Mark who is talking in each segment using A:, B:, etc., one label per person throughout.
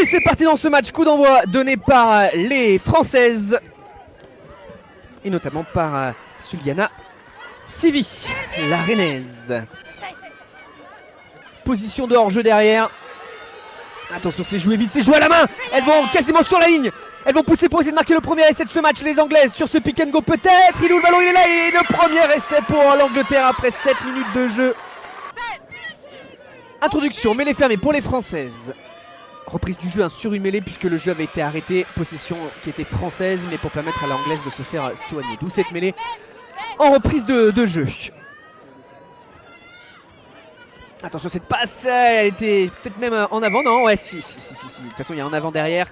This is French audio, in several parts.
A: Et c'est parti dans ce match, coup d'envoi donné par les Françaises. Et notamment par Suliana Sivi, la rennaise. Position de hors-jeu derrière. Attention, c'est joué vite, c'est joué à la main. Elles vont quasiment sur la ligne. Elles vont pousser pour essayer de marquer le premier essai de ce match, les Anglaises, sur ce pick and go peut-être. Il ouvre le ballon, il est là, et le premier essai pour l'Angleterre après 7 minutes de jeu. Introduction, mêlée fermée pour les Françaises. Reprise du jeu sur une mêlée puisque le jeu avait été arrêté. Possession qui était française, mais pour permettre à l'Anglaise de se faire soigner. D'où cette mêlée en reprise de jeu. Attention, cette passe, elle était peut-être même en avant, non? Ouais, si. De toute façon, il y a un avant derrière.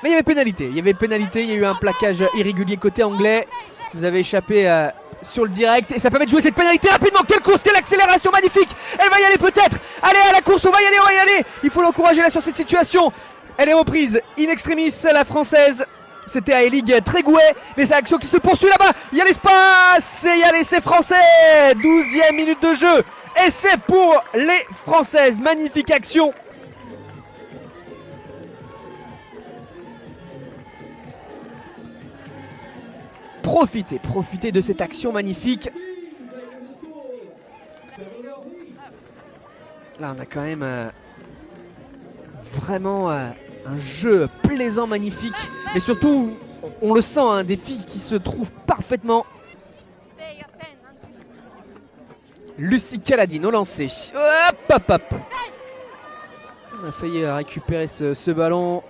A: Mais il y avait pénalité, il y a eu un plaquage irrégulier côté anglais. Vous avez échappé sur le direct et ça permet de jouer cette pénalité rapidement. Quelle course, quelle accélération magnifique. Elle va y aller peut-être. Allez à la course, on va y aller. Il faut l'encourager là sur cette situation. Elle est reprise in extremis, la française. C'était Aelig Tréguet, mais c'est l'action qui se poursuit là-bas. Il y a l'espace et il y a l'essai français. 12e minute de jeu. Essai pour les Françaises. Magnifique action. Profitez de cette action magnifique. Là, on a quand même vraiment un jeu plaisant, magnifique. Mais surtout, on le sent, hein, des filles qui se trouvent parfaitement. Lucie Caladine au lancer. Hop. On a failli récupérer ce ballon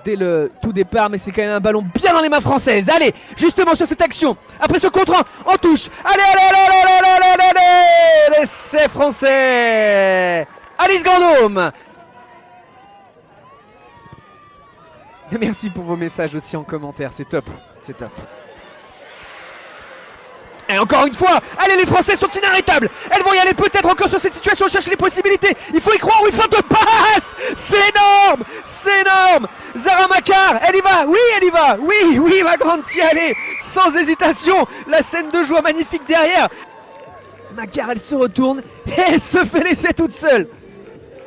A: dès le tout départ, mais c'est quand même un ballon bien dans les mains françaises. Allez, justement sur cette action, après ce contre en touche. Allez, l'essai français. Alice Grandhomme. Merci pour vos messages aussi en commentaire, c'est top. Et encore une fois, allez, les Français sont inarrêtables. Elles vont y aller peut-être encore sur cette situation, chercher les possibilités. Il faut y croire, oui, faute de passe. C'est énorme. Zara Makar, elle y va. Oui, ma grande, t'y allez. Sans hésitation, la scène de joie magnifique derrière. Makar, elle se retourne et elle se fait laisser toute seule.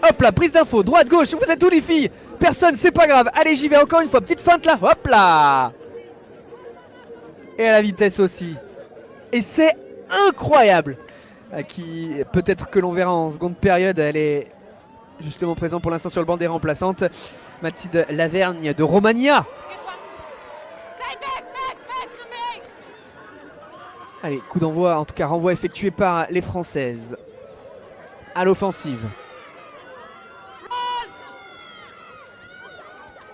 A: Hop là, prise d'info, droite, gauche, vous êtes où les filles? Personne, c'est pas grave. Allez, j'y vais encore une fois, petite feinte là, hop là. Et à la vitesse aussi. Et c'est incroyable. Qui peut-être que l'on verra en seconde période. Elle est justement présente pour l'instant sur le banc des remplaçantes. Mathilde Lavergne de Romania. Allez, coup d'envoi, en tout cas renvoi effectué par les Françaises. À l'offensive.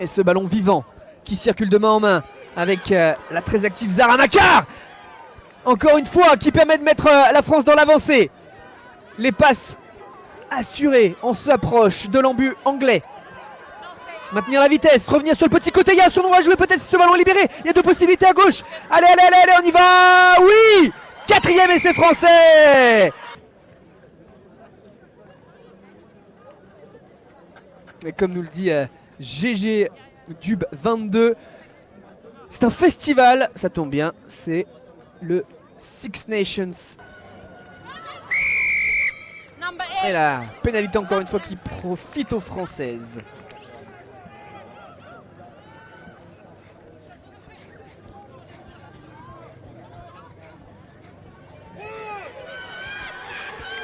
A: Et ce ballon vivant qui circule de main en main avec la très active Zara Makar. Encore une fois, qui permet de mettre la France dans l'avancée. Les passes assurées. On s'approche de l'embut anglais. Maintenir la vitesse, revenir sur le petit côté. Il y a un surnom à jouer peut-être si ce ballon est libéré. Il y a deux possibilités à gauche. Allez, on y va. Oui, 4e essai français. Et comme nous le dit GG Dub 22, c'est un festival. Ça tombe bien, c'est le Six Nations. Et la pénalité encore une fois qui profite aux Françaises.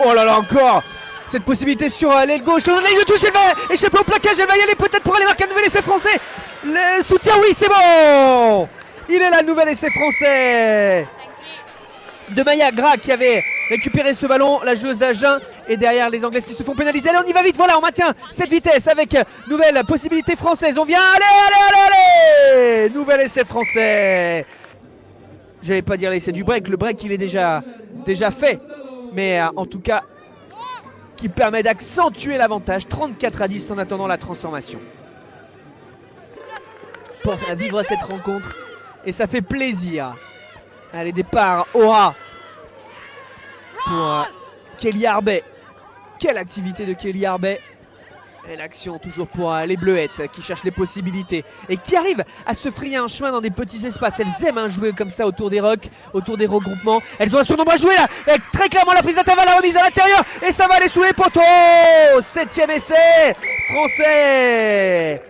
A: Oh là là, encore cette possibilité sur l'aile gauche. Le touche, elle va échapper au plaquage. Elle va y aller peut-être pour aller marquer un nouvel essai français. Le soutien, oui, c'est bon. Il est là, le nouvel essai français de Maya Gra qui avait récupéré ce ballon, la joueuse d'Agen, et derrière les Anglaises qui se font pénaliser. Allez, on y va vite, voilà, on maintient cette vitesse avec nouvelle possibilité française. On vient, allez. Nouvel essai français. J'allais pas dire l'essai du break, le break il est déjà fait, mais en tout cas qui permet d'accentuer l'avantage. 34-10 en attendant la transformation. Pour vivre cette rencontre et ça fait plaisir. Allez, départ Aura pour Kelly Arbet. Quelle activité de Kelly Arbet. Et l'action toujours pour les Bleuettes qui cherchent les possibilités et qui arrivent à se frayer un chemin dans des petits espaces. Elles aiment jouer comme ça autour des rocks, autour des regroupements. Elles ont un surnombre à jouer là. Et très clairement la prise d'intervalle, la remise à l'intérieur. Et ça va aller sous les poteaux. 7e essai Français.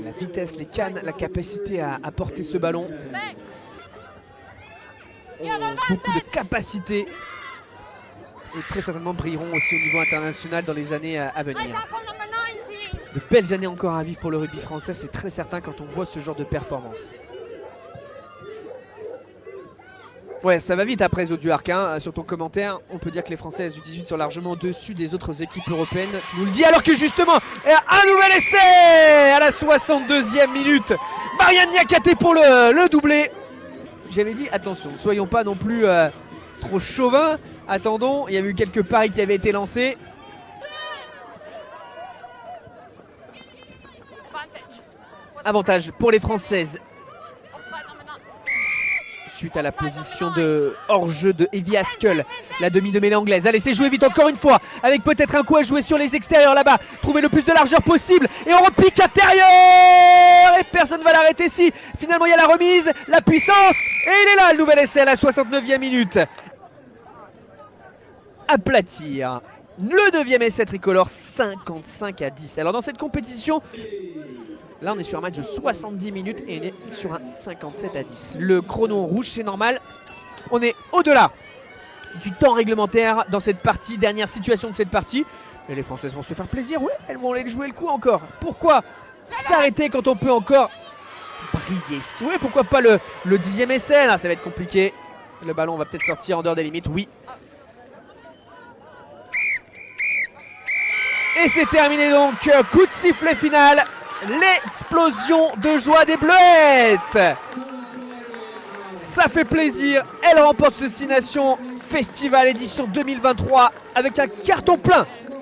A: La vitesse, les cannes, la capacité à porter ce ballon. Beaucoup de capacité. Et très certainement brilleront aussi au niveau international dans les années à venir. De belles années encore à vivre pour le rugby français, c'est très certain quand on voit ce genre de performance. Ouais, ça va vite après Zoduark, hein. Sur ton commentaire, on peut dire que les Françaises du 18 sont largement au-dessus des autres équipes européennes. Tu nous le dis alors que justement, un nouvel essai à la 62e minute. Marianne Niakhaté pour le doublé. J'avais dit, attention, ne soyons pas non plus trop chauvins. Attendons, il y a eu quelques paris qui avaient été lancés. Avantage pour les Françaises. Suite à la position de hors-jeu de Evie Haskell, la demi de mêlée anglaise. Allez, c'est joué vite encore une fois, avec peut-être un coup à jouer sur les extérieurs là-bas. Trouver le plus de largeur possible, et on repique intérieur. Et personne ne va l'arrêter si finalement il y a la remise, la puissance. Et il est là, le nouvel essai à la 69e minute. Aplatir. Le 9e essai tricolore, 55-10. Alors dans cette compétition... Là, on est sur un match de 70 minutes et on est sur un 57-10. Le chrono rouge, c'est normal. On est au-delà du temps réglementaire dans cette partie, dernière situation de cette partie. Et les Françaises vont se faire plaisir, ouais, elles vont aller jouer le coup encore. Pourquoi s'arrêter quand on peut encore briller? Ouais, pourquoi pas le 10e essai? Là, ça va être compliqué. Le ballon va peut-être sortir en dehors des limites, oui. Et c'est terminé donc, coup de sifflet final. L'explosion de joie des Bleuettes. Ça fait plaisir. Elle remporte ce 6 Nations Festival édition 2023 avec un carton plein